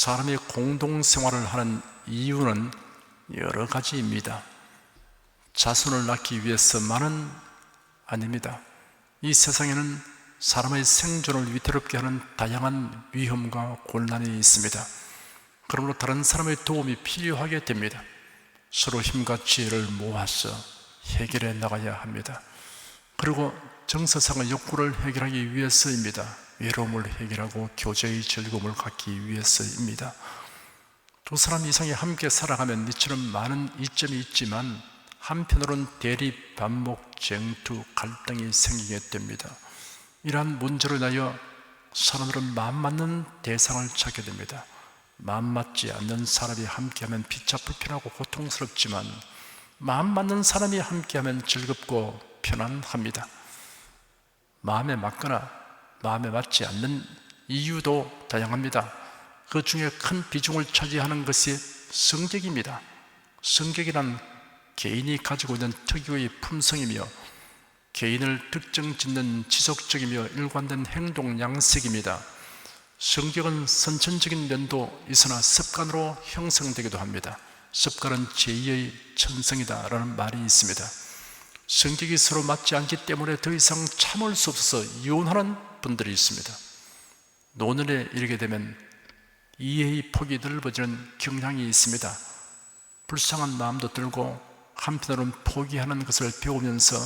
사람이 공동생활을 하는 이유는 여러 가지입니다. 자손을 낳기 위해서만은 아닙니다. 이 세상에는 사람의 생존을 위태롭게 하는 다양한 위험과 곤란이 있습니다. 그러므로 다른 사람의 도움이 필요하게 됩니다. 서로 힘과 지혜를 모아서 해결해 나가야 합니다. 그리고 정서상의 욕구를 해결하기 위해서입니다. 외로움을 해결하고 교제의 즐거움을 갖기 위해서입니다. 두 사람 이상이 함께 살아가면 이처럼 많은 이점이 있지만 한편으로는 대립, 반목, 쟁투, 갈등이 생기게 됩니다. 이러한 문제로 인하여 사람들은 마음 맞는 대상을 찾게 됩니다. 마음 맞지 않는 사람이 함께하면 피차 불편하고 고통스럽지만 마음 맞는 사람이 함께하면 즐겁고 편안합니다. 마음에 맞거나 마음에 맞지 않는 이유도 다양합니다. 그 중에 큰 비중을 차지하는 것이 성격입니다. 성격이란 개인이 가지고 있는 특유의 품성이며 개인을 특정짓는 지속적이며 일관된 행동 양식입니다. 성격은 선천적인 면도 있으나 습관으로 형성되기도 합니다. 습관은 제2의 천성이다 라는 말이 있습니다. 성격이 서로 맞지 않기 때문에 더 이상 참을 수 없어서 이혼하는 분들이 있습니다. 노년에 이르게 되면 이해의 폭이 넓어지는 경향이 있습니다. 불쌍한 마음도 들고 한편으로는 포기하는 것을 배우면서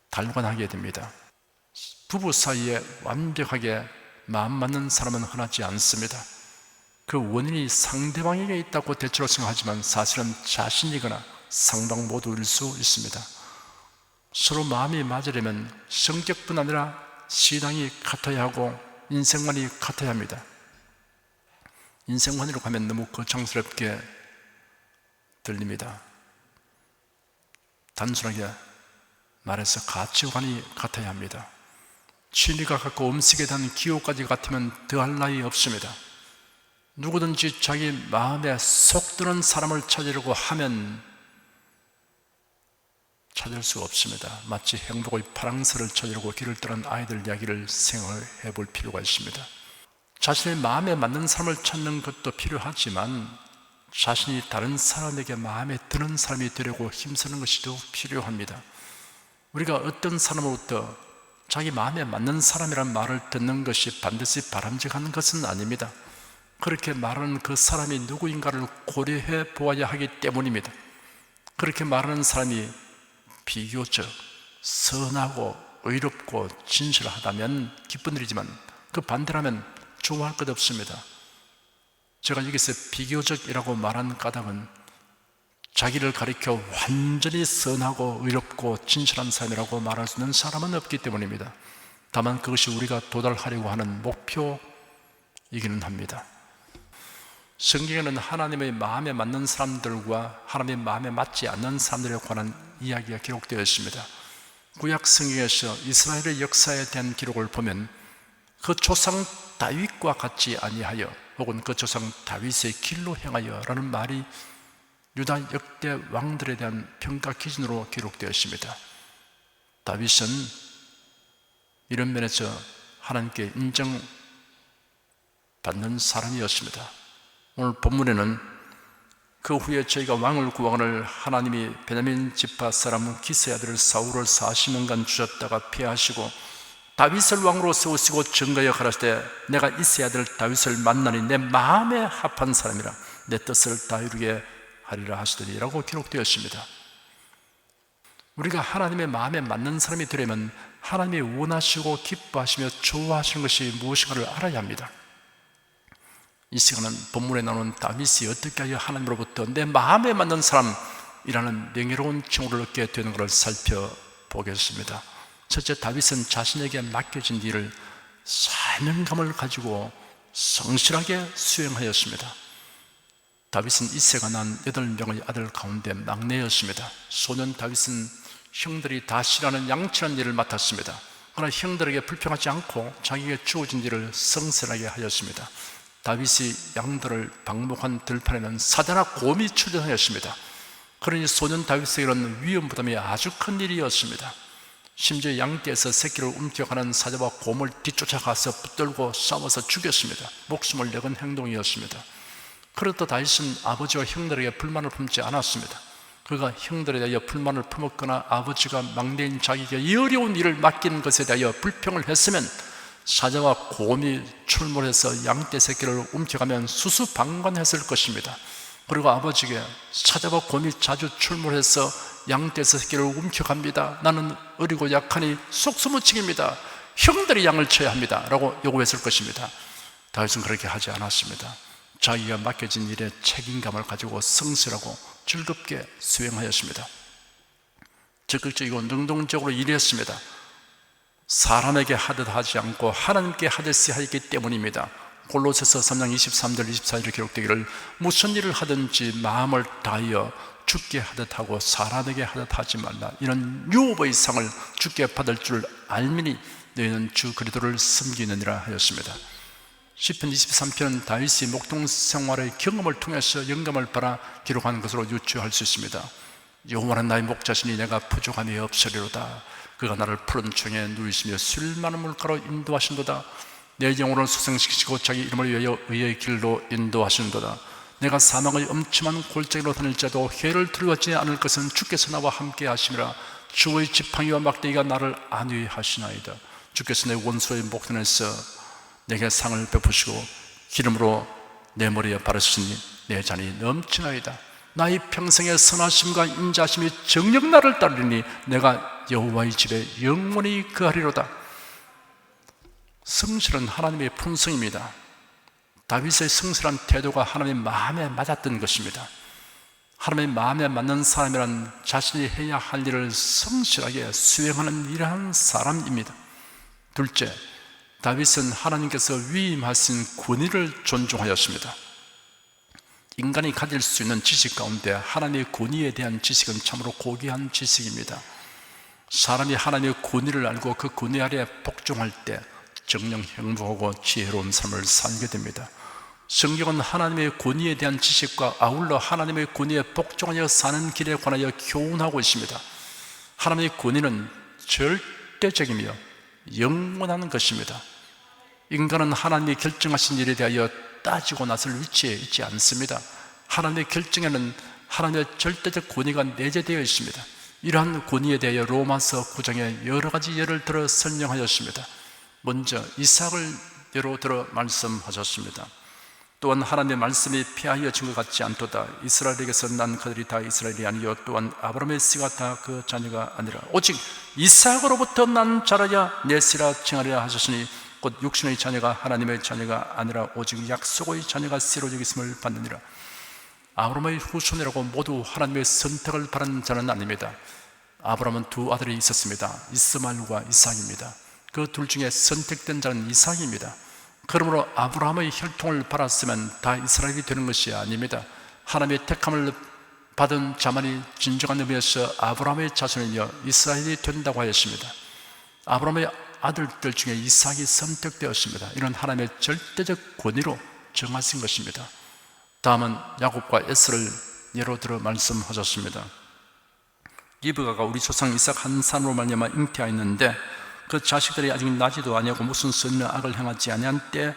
달관하게 됩니다. 부부 사이에 완벽하게 마음 맞는 사람은 흔하지 않습니다. 그 원인이 상대방에게 있다고 대체로 생각하지만 사실은 자신이거나 상방 모두일 수 있습니다. 서로 마음이 맞으려면 성격뿐 아니라 신앙이 같아야 하고 인생관이 같아야 합니다. 인생관이라고 하면 너무 거창스럽게 들립니다. 단순하게 말해서 가치관이 같아야 합니다. 취미가 같고 음식에 대한 기호까지 같으면 더할 나위 없습니다. 누구든지 자기 마음에 속 드는 사람을 찾으려고 하면 찾을 수 없습니다. 마치 행복의 파랑새를 찾으려고 길을 떠난 아이들 이야기를 생각해 볼 필요가 있습니다. 자신의 마음에 맞는 사람을 찾는 것도 필요하지만 자신이 다른 사람에게 마음에 드는 사람이 되려고 힘쓰는 것이 더 필요합니다. 우리가 어떤 사람으로부터 자기 마음에 맞는 사람이라는 말을 듣는 것이 반드시 바람직한 것은 아닙니다. 그렇게 말하는 그 사람이 누구인가를 고려해 보아야 하기 때문입니다. 그렇게 말하는 사람이 비교적 선하고 의롭고 진실하다면 기쁜 일이지만 그 반대라면 좋아할 것 없습니다. 제가 여기서 비교적이라고 말한 까닭은 자기를 가리켜 완전히 선하고 의롭고 진실한 사람이라고 말할 수 있는 사람은 없기 때문입니다. 다만 그것이 우리가 도달하려고 하는 목표이기는 합니다. 성경에는 하나님의 마음에 맞는 사람들과 하나님의 마음에 맞지 않는 사람들에 관한 이야기가 기록되어 있습니다. 구약 성경에서 이스라엘의 역사에 대한 기록을 보면 그 조상 다윗과 같지 아니하여 혹은 그 조상 다윗의 길로 행하여 라는 말이 유다 역대 왕들에 대한 평가 기준으로 기록되어 있습니다. 다윗은 이런 면에서 하나님께 인정받는 사람이었습니다. 오늘 본문에는 그 후에 저희가 왕을 구하거늘 하나님이 베냐민 지파 사람 기스의 아들 사울을 40년간 주셨다가 피하시고 다윗을 왕으로 세우시고 증거하여 가라사대 내가 이새의 아들 다윗을 만나니 내 마음에 합한 사람이라 내 뜻을 다 이루게 하리라 하시더니 라고 기록되어 있습니다. 우리가 하나님의 마음에 맞는 사람이 되려면 하나님이 원하시고 기뻐하시며 좋아하시는 것이 무엇인가를 알아야 합니다. 이 시간은 본문에 나오는 다윗이 어떻게 하여 하나님으로부터 내 마음에 맞는 사람이라는 명예로운 칭호를 얻게 되는 것을 살펴보겠습니다. 첫째, 다윗은 자신에게 맡겨진 일을 사명감을 가지고 성실하게 수행하였습니다. 다윗은 이새가 낳은 8명의 아들 가운데 막내였습니다. 소년 다윗은 형들이 다 싫어하는 양치하는 일을 맡았습니다. 그러나 형들에게 불평하지 않고 자기에게 주어진 일을 성실하게 하였습니다. 다윗이 양들을 방목한 들판에는 사자나 곰이 출전하였습니다. 그러니 소년 다윗에게는 위험 부담이 아주 큰 일이었습니다. 심지어 양떼에서 새끼를 움켜가는 사자와 곰을 뒤쫓아가서 붙들고 싸워서 죽였습니다. 목숨을 내건 행동이었습니다. 그렇다 다윗은 아버지와 형들에게 불만을 품지 않았습니다. 그가 형들에 대하여 불만을 품었거나 아버지가 막내인 자기에게 이 어려운 일을 맡기는 것에 대하여 불평을 했으면 사자와 곰이 출몰해서 양떼 새끼를 움켜가면 수수방관했을 것입니다. 그리고 아버지에게 사자와 곰이 자주 출몰해서 양떼 새끼를 움켜갑니다. 나는 어리고 약하니 속수무책입니다. 형들이 양을 쳐야 합니다 라고 요구했을 것입니다. 다윗은 그렇게 하지 않았습니다. 자기가 맡겨진 일에 책임감을 가지고 성실하고 즐겁게 수행하였습니다. 적극적이고 능동적으로 일했습니다. 사람에게 하듯 하지 않고 하나님께 하듯이 하였기 때문입니다. 골로새서 3장 23절 24절에 기록되기를 무슨 일을 하든지 마음을 다하여 주께 하듯 하고 사람에게 하듯 하지 말라. 이런 유업의 상을 주께 받을 줄 알미니 너희는 주 그리스도를 섬기느니라 하였습니다. 시편 23편은 다윗이 목동 생활의 경험을 통해서 영감을 받아 기록한 것으로 유추할 수 있습니다. 여호와는 나의 목자시니 내가 부족함이 없으리로다. 그가 나를 푸른 청에 누이시며 술 많은 물가로 인도하신도다. 내 영혼을 소생시키시고 자기 이름을 위하여 의의 길로 인도하시는도다. 내가 사망의 엄침한 골짜기로 다닐지라도 해를 두려워하지 않을 것은 주께서 나와 함께 하심이라. 주의 지팡이와 막대기가 나를 안위하시나이다. 주께서 내 원수의 목전에서 내게 상을 베푸시고 기름으로 내 머리에 바르시니 내 잔이 넘치나이다. 나의 평생의 선하심과 인자심이 정녕 나를 따르리니 내가 여호와의 집에 영원히 거하리로다. 성실은 하나님의 품성입니다. 다윗의 성실한 태도가 하나님의 마음에 맞았던 것입니다. 하나님의 마음에 맞는 사람이란 자신이 해야 할 일을 성실하게 수행하는 이러한 사람입니다. 둘째, 다윗은 하나님께서 위임하신 권위를 존중하였습니다. 인간이 가질 수 있는 지식 가운데 하나님의 권위에 대한 지식은 참으로 고귀한 지식입니다. 사람이 하나님의 권위를 알고 그 권위 아래 복종할 때 정녕 행복하고 지혜로운 삶을 살게 됩니다. 성경은 하나님의 권위에 대한 지식과 아울러 하나님의 권위에 복종하여 사는 길에 관하여 교훈하고 있습니다. 하나님의 권위는 절대적이며 영원한 것입니다. 인간은 하나님이 결정하신 일에 대하여 따지고 나설 위치에 있지 않습니다. 하나님의 결정에는 하나님의 절대적 권위가 내재되어 있습니다. 이러한 권위에 대하여 로마서 9장에 여러 가지 예를 들어 설명하였습니다. 먼저 이삭을 예로 들어 말씀하셨습니다. 또한 하나님의 말씀이 폐하여진 것 같지 않도다. 이스라엘에게서 난 그들이 다 이스라엘이 아니요 또한 아브라함의 씨가 다 그 자녀가 아니라 오직 이삭으로부터 난 자라야 내 씨라 칭하리라 하셨으니 곧 육신의 자녀가 하나님의 자녀가 아니라 오직 약속의 자녀가 씨로 여김을 받느니라. 아브라함의 후손이라고 모두 하나님의 선택을 받은 자는 아닙니다. 아브라함은 두 아들이 있었습니다. 이스마엘과 이삭입니다. 그 둘 중에 선택된 자는 이삭입니다. 그러므로 아브라함의 혈통을 받았으면 다 이스라엘이 되는 것이 아닙니다. 하나님의 택함을 받은 자만이 진정한 의미에서 아브라함의 자손이며 이스라엘이 된다고 하였습니다. 아브라함의 아들들 중에 이삭이 선택되었습니다. 이런 하나님의 절대적 권위로 정하신 것입니다. 다음은 야곱과 에서를 예로 들어 말씀하셨습니다. 리브가가 우리 조상 이삭 한 사람으로 말미암아 잉태하였는데 그 자식들이 아직 나지도 아니하고 무슨 선이나 악을 행하지 아니한 때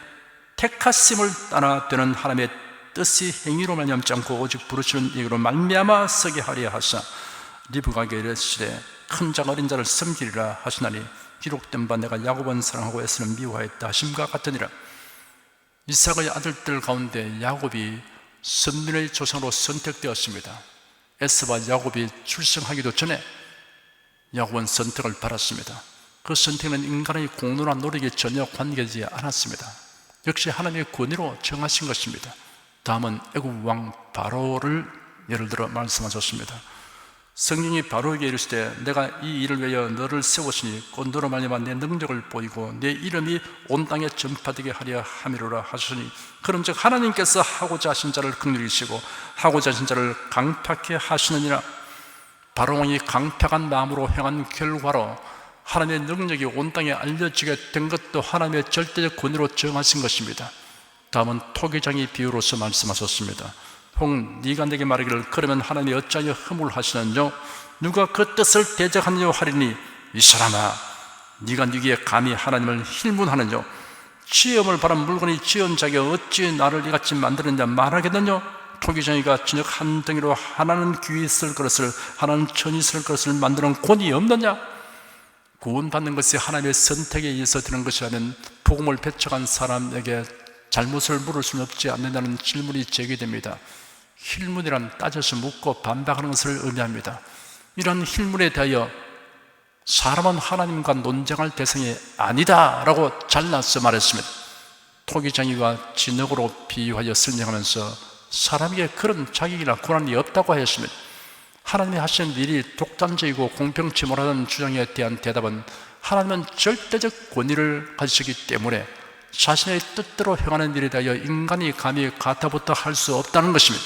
택하심을 따라 되는 하나님의 뜻이 행위로 말미암지 않고 오직 부르시는 얘기로 말미암아 서게 하려 하사 리브가에게 이르시되 큰 자가 어린 자를 섬기리라 하시나니 기록된 바 내가 야곱은 사랑하고 에서는 미워하였다 하심과 같으니라. 이삭의 아들들 가운데 야곱이 선민의 조상으로 선택되었습니다. 에서와 야곱이 출생하기도 전에 야곱은 선택을 받았습니다. 그 선택은 인간의 공로나 노력에 전혀 관계되지 않았습니다. 역시 하나님의 권위로 정하신 것입니다. 다음은 애굽 왕 바로를 예를 들어 말씀하셨습니다. 성령이 바로에게 이르시되 내가 이 일을 위하여 너를 세우시니 곧 너로 말미암아 내 능력을 보이고 내 이름이 온 땅에 전파되게 하려 함이로라 하시니 그런즉 하나님께서 하고자 하신 자를 긍휼히 여기시고 하고자 하신 자를 강팍해 하시느니라. 바로 왕이 강팍한 마음으로 행한 결과로 하나님의 능력이 온 땅에 알려지게 된 것도 하나님의 절대적 권위로 정하신 것입니다. 다음은 토기장의 비유로서 말씀하셨습니다. 혹 네가 내게 말하기를 그러면 하나님이 어찌하여 허물하시느뇨? 누가 그 뜻을 대적하느냐 하리니 이 사람아, 네가 네게 감히 하나님을 힐문하느냐? 지음을 바란 물건이 지은 자가 어찌 나를 이같이 만드느냐 말하겠느냐? 토기장이가 저녁 한 덩이로 하나는 귀 쓸 그릇을, 하나는 천이 쓸 그릇을 만드는 권이 없느냐? 구원받는 것이 하나님의 선택에 의해서 되는 것이라면 복음을 배척한 사람에게 잘못을 물을 수는 없지 않느냐는 질문이 제기됩니다. 힐문이란 따져서 묻고 반박하는 것을 의미합니다. 이런 힐문에 대하여 사람은 하나님과 논쟁할 대상이 아니다 라고 잘라서 말했습니다. 토기장이가 진흙으로 비유하여 설명하면서 사람에게 그런 자격이나 권한이 없다고 하였습니다. 하나님이 하신 일이 독단적이고 공평치 못하다는 주장에 대한 대답은 하나님은 절대적 권위를 가지시기 때문에 자신의 뜻대로 행하는 일에 대하여 인간이 감히 가타부터 할 수 없다는 것입니다.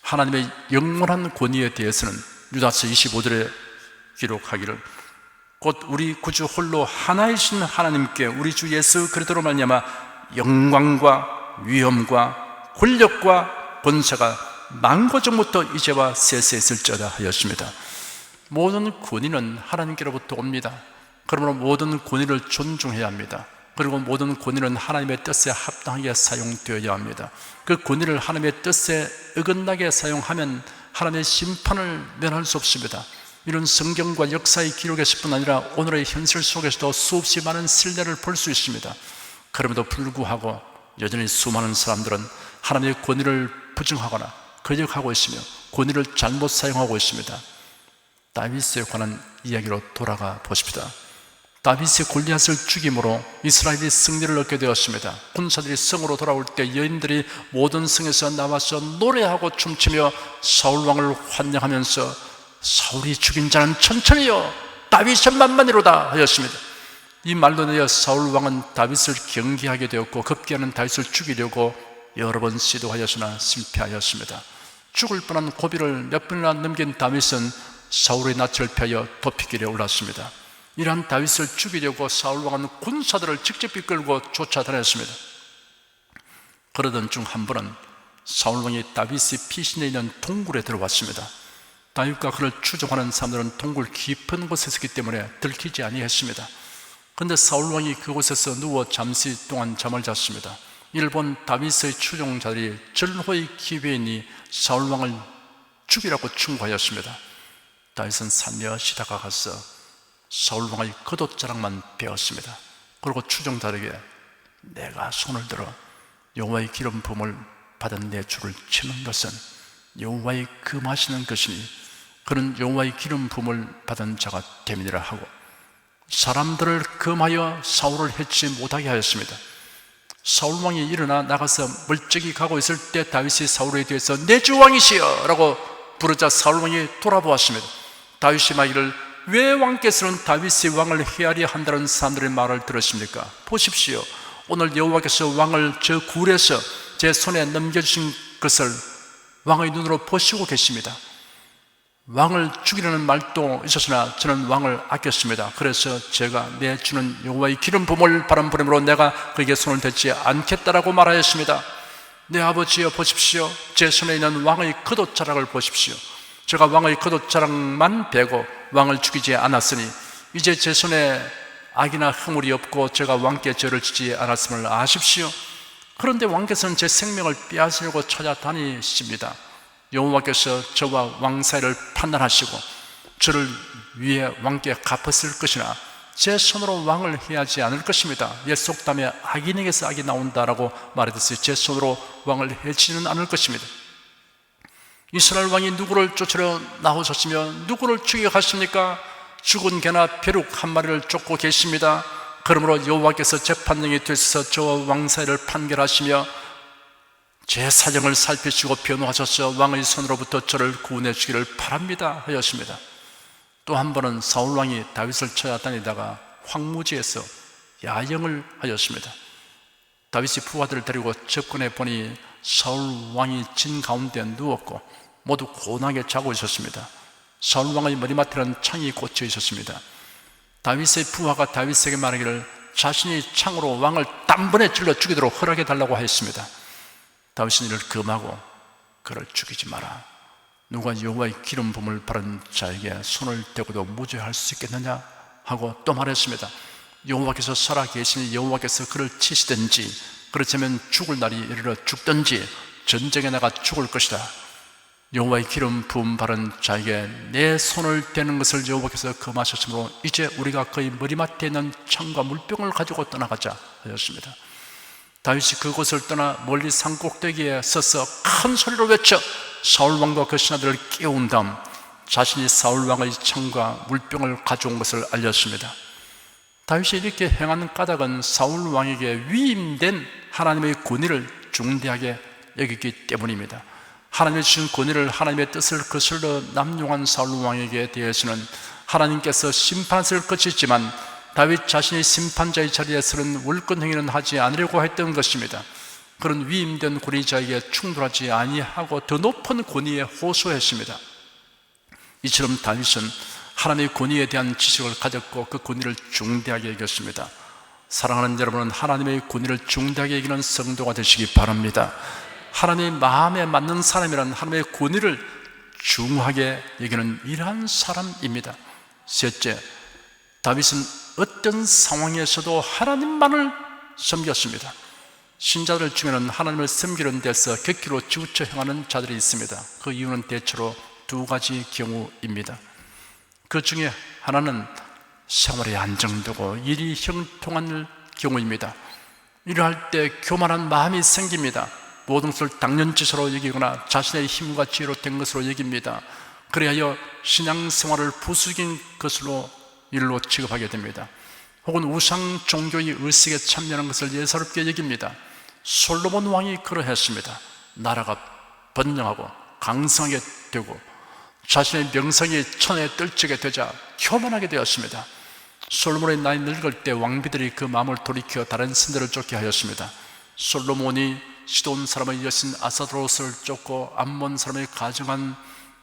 하나님의 영원한 권위에 대해서는 유다서 25절에 기록하기를 곧 우리 구주 홀로 하나이신 하나님께 우리 주 예수 그리스도로 말미암아 영광과 위엄과 권력과 권세가 만고 전부터 이제와 세세에 있을지어다 하였습니다. 모든 권위는 하나님께로부터 옵니다. 그러므로 모든 권위를 존중해야 합니다. 그리고 모든 권위는 하나님의 뜻에 합당하게 사용되어야 합니다. 그 권위를 하나님의 뜻에 어긋나게 사용하면 하나님의 심판을 면할 수 없습니다. 이런 성경과 역사의 기록에서 뿐 아니라 오늘의 현실 속에서도 수없이 많은 신뢰를 볼 수 있습니다. 그럼에도 불구하고 여전히 수많은 사람들은 하나님의 권위를 부정하거나 거역하고 있으며 권위를 잘못 사용하고 있습니다. 다윗에 관한 이야기로 돌아가 보십시다. 다윗이 골리앗을 죽임으로 이스라엘이 승리를 얻게 되었습니다. 군사들이 성으로 돌아올 때 여인들이 모든 성에서 나와서 노래하고 춤추며 사울왕을 환영하면서 사울이 죽인 자는 천천히요 다윗은 만만이로다 하였습니다. 이 말로 인하여 사울왕은 다윗을 경계하게 되었고 급기야는 다윗을 죽이려고 여러 번 시도하였으나 실패하였습니다. 죽을 뻔한 고비를 몇 번이나 넘긴 다윗은 사울의 낯을 펴여 도피길에 올랐습니다. 이러한 다윗을 죽이려고 사울왕은 군사들을 직접 이끌고 쫓아다녔습니다. 그러던 중 한 번은 사울왕이 다윗이 피신해 있는 동굴에 들어왔습니다. 다윗과 그를 추종하는 사람들은 동굴 깊은 곳에 있었기 때문에 들키지 아니했습니다. 그런데 사울왕이 그곳에서 누워 잠시 동안 잠을 잤습니다. 이를 본 다윗의 추종자들이 절호의 기회이니 사울왕을 죽이라고 충고하였습니다. 다윗은 살며시 다가가서 사울왕의 겉옷자락만 베었습니다. 그리고 추종자에게 내가 손을 들어 여호와의 기름 부음을 받은 내 주를 치는 것은 여호와의 금하시는 것이니 그는 여호와의 기름 부음을 받은 자가 됨이니라 하고 사람들을 금하여 사울을 해치지 못하게 하였습니다. 사울왕이 일어나 나가서 멀찍이 가고 있을 때 다윗이 사울에 대해서 내 주 왕이시여 라고 부르자 사울왕이 돌아보았습니다. 다윗이 말하기를 왜 왕께서는 다윗이 왕을 헤아려 한다는 사람들의 말을 들으십니까? 보십시오. 오늘 여호와께서 왕을 저 굴에서 제 손에 넘겨주신 것을 왕의 눈으로 보시고 계십니다. 왕을 죽이려는 말도 있었으나 저는 왕을 아꼈습니다. 그래서 제가 내 주는 여호와의 기름 부음을 바람 부림으로 내가 그에게 손을 대지 않겠다라고 말하였습니다. 내 아버지여 보십시오. 제 손에 있는 왕의 겉옷자락을 보십시오. 제가 왕의 겉옷자락만 베고 왕을 죽이지 않았으니 이제 제 손에 악이나 허물이 없고 제가 왕께 죄를 지지 않았음을 아십시오. 그런데 왕께서는 제 생명을 빼앗으려고 찾아다니십니다. 여호와께서 저와 왕 사이를 판단하시고 저를 위해 왕께 갚았을 것이나 제 손으로 왕을 해하지 않을 것입니다. 옛 속담에 악인에게서 악이 나온다라고 말했듯이 제 손으로 왕을 해치지는 않을 것입니다. 이스라엘 왕이 누구를 쫓으러 나오셨으며 누구를 추격하십니까? 죽은 개나 벼룩 한 마리를 쫓고 계십니다. 그러므로 여호와께서 재판장이 되셔서 저와 왕 사이를 판결하시며 제 사정을 살피시고 변호하셔서 왕의 손으로부터 저를 구원해 주기를 바랍니다 하였습니다. 또 한 번은 사울 왕이 다윗을 찾아다니다가 황무지에서 야영을 하였습니다. 다윗이 부하들을 데리고 접근해 보니 사울 왕이 진 가운데 누웠고 모두 고나게 자고 있었습니다. 사울 왕의 머리맡에는 창이 꽂혀 있었습니다. 다윗의 부하가 다윗에게 말하기를 자신이 창으로 왕을 단번에 찔러 죽이도록 허락해 달라고 하였습니다. 다윗은 이를 금하고 그를 죽이지 마라. 누가 여호와의 기름 부음을 바른 자에게 손을 대고도 무죄할 수 있겠느냐 하고 또 말했습니다. 여호와께서 살아계시니 여호와께서 그를 치시든지 그렇다면 죽을 날이 이르러 죽든지 전쟁에 나가 죽을 것이다. 여호와의 기름 부음 바른 자에게 내 손을 대는 것을 여호와께서 금하셨으므로 이제 우리가 그의 머리맡에 있는 창과 물병을 가지고 떠나가자 하였습니다. 다윗이 그곳을 떠나 멀리 산꼭대기에 서서 큰 소리로 외쳐 사울왕과 그 신하들을 깨운 다음 자신이 사울왕의 창과 물병을 가져온 것을 알렸습니다. 다윗이 이렇게 행하는 까닭은 사울왕에게 위임된 하나님의 권위를 중대하게 여기기 때문입니다. 하나님의 주신 권위를, 하나님의 뜻을 거슬러 남용한 사울왕에게 대해서는 하나님께서 심판을 거치지만 다윗 자신이 심판자의 자리에서는 월권 행위는 하지 않으려고 했던 것입니다. 그런 위임된 권위자에게 충돌하지 아니하고 더 높은 권위에 호소했습니다. 이처럼 다윗은 하나님의 권위에 대한 지식을 가졌고 그 권위를 중대하게 여겼습니다. 사랑하는 여러분은 하나님의 권위를 중대하게 여기는 성도가 되시기 바랍니다. 하나님의 마음에 맞는 사람이란 하나님의 권위를 중하게 여기는 이러한 사람입니다. 셋째, 다윗은 어떤 상황에서도 하나님만을 섬겼습니다. 신자들 중에는 하나님을 섬기는 데서 객기로 치우쳐 행하는 자들이 있습니다. 그 이유는 대체로 두 가지 경우입니다. 그 중에 하나는 생활이 안정되고 일이 형통한 경우입니다. 이러할 때 교만한 마음이 생깁니다. 모든 것을 당연지서로 여기거나 자신의 힘과 지혜로 된 것으로 여깁니다. 그래야 신앙생활을 부수긴 것으로 일로 취급하게 됩니다. 혹은 우상 종교의 의식에 참여하는 것을 예사롭게 여깁니다. 솔로몬 왕이 그러했습니다. 나라가 번영하고 강성하게 되고 자신의 명성이 천에 떨치게 되자 교만하게 되었습니다. 솔로몬의 나이 늙을 때 왕비들이 그 마음을 돌이켜 다른 신들을 쫓게 하였습니다. 솔로몬이 시돈 사람의 여신 아사드롯을 쫓고 암몬 사람의 가정한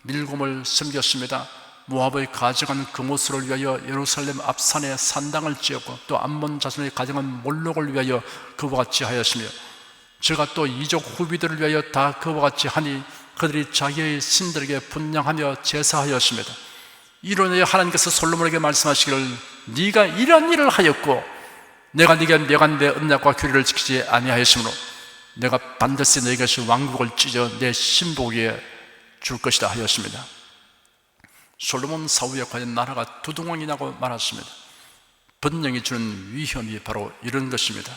밀곰을 섬겼습니다. 모압의 가정한 금오스를 위하여 예루살렘 앞산에 산당을 지었고 또 암몬 자손의 가정한 몰록을 위하여 그와 같이 하였으며 제가 또 이족 후비들을 위하여 다 그와 같이 하니 그들이 자기의 신들에게 분향하며 제사하였습니다. 이로하여 하나님께서 솔로몬에게 말씀하시기를 네가 이런 일을 하였고 내가 네게 명한 내 언약과 규례를 지키지 아니하였으므로 내가 반드시 너에게서 왕국을 찢어 내 신복에 줄 것이다 하였습니다. 솔로몬 사후에 과연 나라가 두동왕이냐고 말했습니다. 번영이 주는 위험이 바로 이런 것입니다.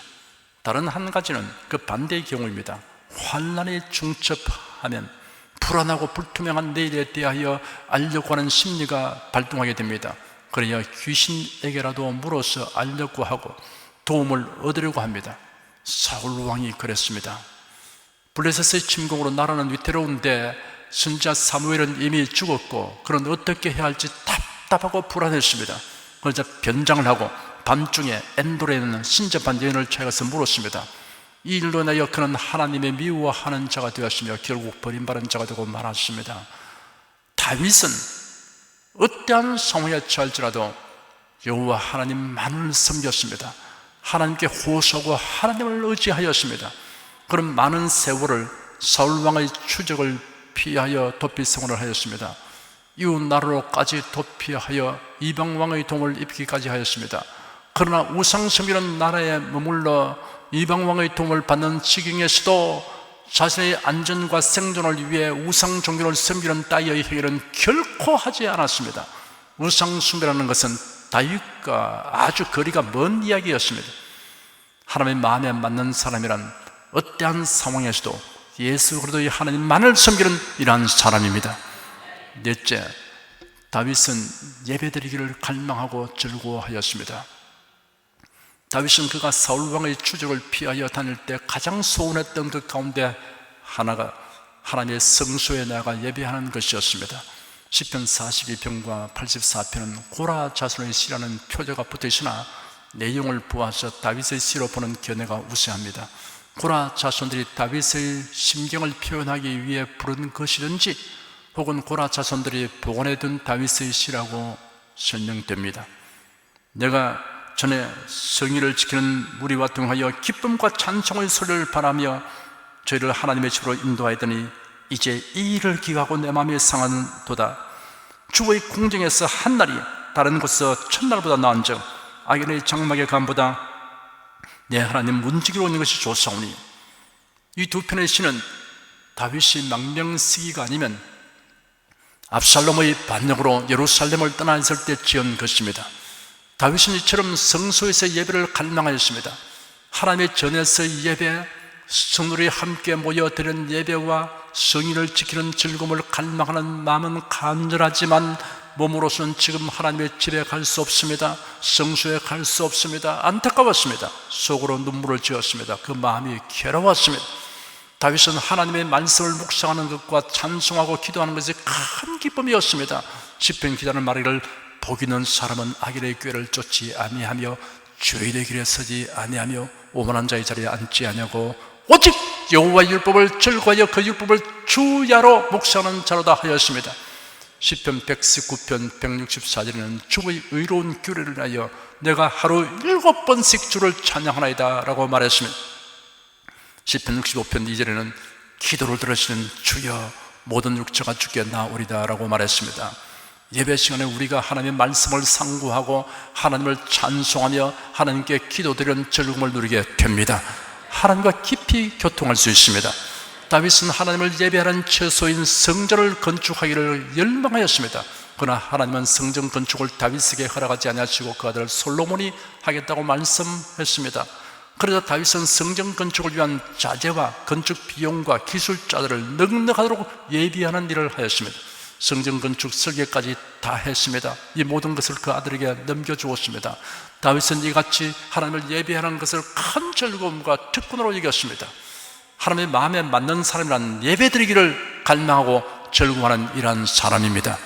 다른 한 가지는 그 반대의 경우입니다. 환난이 중첩하면 불안하고 불투명한 내일에 대하여 알려고 하는 심리가 발동하게 됩니다. 그래야 귀신에게라도 물어서 알려고 하고 도움을 얻으려고 합니다. 사울 왕이 그랬습니다. 블레셋의 침공으로 나라는 위태로운데 선지자 사무엘은 이미 죽었고 그는 어떻게 해야 할지 답답하고 불안했습니다. 그러자 변장을 하고 밤중에 엔돌에 있는 신접한 여인을 찾아가서 물었습니다. 이 일로 인하여 그는 하나님의 미워하는 자가 되었으며 결국 버림받은 자가 되고 말았습니다. 다윗은 어떠한 상황에 처할지라도 여호와 하나님만을 섬겼습니다. 하나님께 호소하고 하나님을 의지하였습니다. 그런 많은 세월을 사울왕의 추적을 피하여 도피 생활을 하였습니다. 이웃 나라로까지 도피하여 이방왕의 도움을 입기까지 하였습니다. 그러나 우상 섬기는 나라에 머물러 이방왕의 도움을 받는 지경에서도 자신의 안전과 생존을 위해 우상 종교를 섬기는 따위의 행위는 결코 하지 않았습니다. 우상 숭배라는 것은 다윗과 아주 거리가 먼 이야기였습니다. 하나님의 마음에 맞는 사람이란 어떠한 상황에서도 예수 그리스도의 하나님만을 섬기는 이러한 사람입니다. 넷째, 다윗은 예배드리기를 갈망하고 즐거워하였습니다. 다윗은 그가 사울왕의 추적을 피하여 다닐 때 가장 소원했던 그 가운데 하나가 하나님의 성소에 나가 예배하는 것이었습니다. 시편 42편과 84편은 고라 자손의 시라는 표제가 붙어 있으나 내용을 보아서 다윗의 시로 보는 견해가 우세합니다. 고라 자손들이 다윗의 심경을 표현하기 위해 부른 것이든지 혹은 고라 자손들이 복원해둔 다윗의 시라고 설명됩니다. 내가 전에 성의를 지키는 무리와 동하여 기쁨과 찬송의 소리를 바라며 저희를 하나님의 집으로 인도하였더니 이제 이 일을 기하고 내 마음이 상하는도다. 주의 궁정에서 한 날이 다른 곳에서 천날보다 나은즉 악인의 장막의 감보다 내 하나님 문지기로 오는 것이 좋사오니. 이 두 편의 시는 다윗이 망명시기가 아니면 압살롬의 반역으로 예루살렘을 떠나 있을 때 지은 것입니다. 다윗은 이처럼 성소에서 예배를 갈망하였습니다. 하나님의 전에서의 예배, 성도들이 함께 모여 드리는 예배와 성인을 지키는 즐거움을 갈망하는 마음은 간절하지만 몸으로서는 지금 하나님의 집에 갈 수 없습니다. 성소에 갈 수 없습니다. 안타까웠습니다. 속으로 눈물을 지었습니다. 그 마음이 괴로웠습니다. 다윗은 하나님의 말씀을 묵상하는 것과 찬송하고 기도하는 것이 큰 기쁨이었습니다. 시편 기자는 말하기를 복 있는 사람은 악인의 꾀를 쫓지 아니하며 죄인의 길에 서지 아니하며 오만한 자의 자리에 앉지 아니하고 오직 여호와의 율법을 즐거워하여 그 율법을 주야로 묵상하는 자로다 하였습니다. 시편 119편 164절에는 주의 의로운 규례를 하여 내가 하루 7번씩 주를 찬양하나이다 라고 말했습니다. 시편 65편 2절에는 기도를 들으시는 주여 모든 육체가 주께 나오리다 라고 말했습니다. 예배 시간에 우리가 하나님의 말씀을 상고하고 하나님을 찬송하며 하나님께 기도드리는 즐거움을 누리게 됩니다. 하나님과 깊이 교통할 수 있습니다. 다윗은 하나님을 예배하는 처소인 성전을 건축하기를 열망하였습니다. 그러나 하나님은 성전 건축을 다윗에게 허락하지 아니하시고 그 아들 솔로몬이 하겠다고 말씀했습니다. 그래서 다윗은 성전 건축을 위한 자재와 건축 비용과 기술자들을 넉넉하도록 예비하는 일을 하였습니다. 성전 건축 설계까지 다 했습니다. 이 모든 것을 그 아들에게 넘겨주었습니다. 다윗은 이같이 하나님을 예배하는 것을 큰 즐거움과 특권으로 여겼습니다. 하나님의 마음에 맞는 사람이란 예배드리기를 갈망하고 즐거워하는 이러한 사람입니다.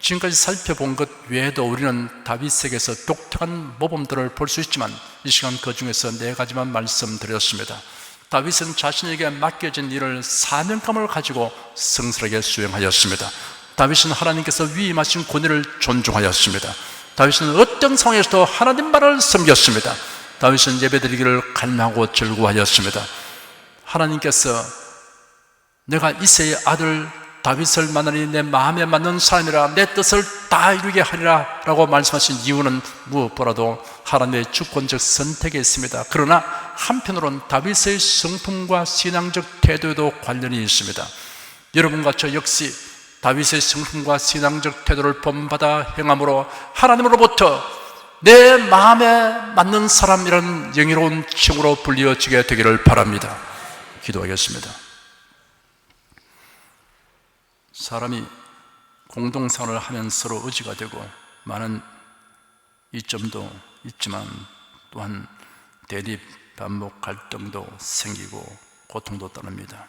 지금까지 살펴본 것 외에도 우리는 다윗에게서 독특한 모범들을 볼 수 있지만 이 시간 그 중에서 4가지만 말씀드렸습니다. 다윗은 자신에게 맡겨진 일을 사명감을 가지고 성실하게 수행하였습니다. 다윗은 하나님께서 위임하신 권위를 존중하였습니다. 다윗은 어떤 상황에서도 하나님 말을 섬겼습니다. 다윗은 예배드리기를 갈망하고 즐거워하였습니다. 하나님께서 내가 이새의 아들 다윗을 만나니 내 마음에 맞는 사람이라 내 뜻을 다 이루게 하리라 라고 말씀하신 이유는 무엇보다도 하나님의 주권적 선택에 있습니다. 그러나 한편으로는 다윗의 성품과 신앙적 태도에도 관련이 있습니다. 여러분과 저 역시 다윗의 성품과 신앙적 태도를 본받아 행함으로 하나님으로부터 내 마음에 맞는 사람이라는 영예로운 칭으로 불리어지게 되기를 바랍니다. 기도하겠습니다. 사람이 공동생활을 하면 서로 의지가 되고 많은 이점도 있지만 또한 대립, 반목, 갈등도 생기고 고통도 따릅니다.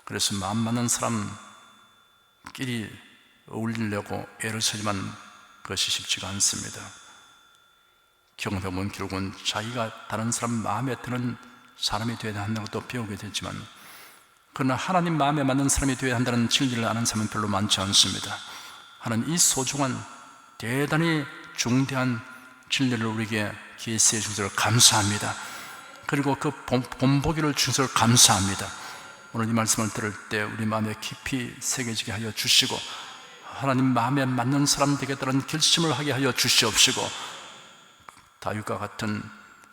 그래서 마음 맞는 사람끼리 어울리려고 애를 쓰지만 그것이 쉽지가 않습니다. 경험해본 결국은 자기가 다른 사람 마음에 드는 사람이 되어야 한다는 것도 배우게 되지만 그러나 하나님 마음에 맞는 사람이 되어야 한다는 진리를 아는 사람은 별로 많지 않습니다. 하나님 이 소중한 대단히 중대한 진리를 우리에게 계시해 주신 것을 감사합니다. 그리고 그 본보기를 주신 것을 감사합니다. 오늘 이 말씀을 들을 때 우리 마음에 깊이 새겨지게 하여 주시고 하나님 마음에 맞는 사람 되겠다는 결심을 하게 하여 주시옵시고 다윗과 같은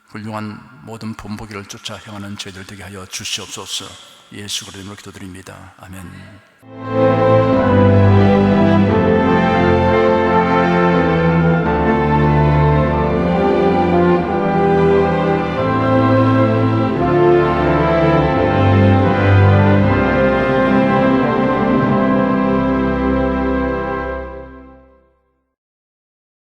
훌륭한 모든 본보기를 쫓아 행하는 저희들 되게 하여 주시옵소서. 예수 그리스도로 기도드립니다. 아멘.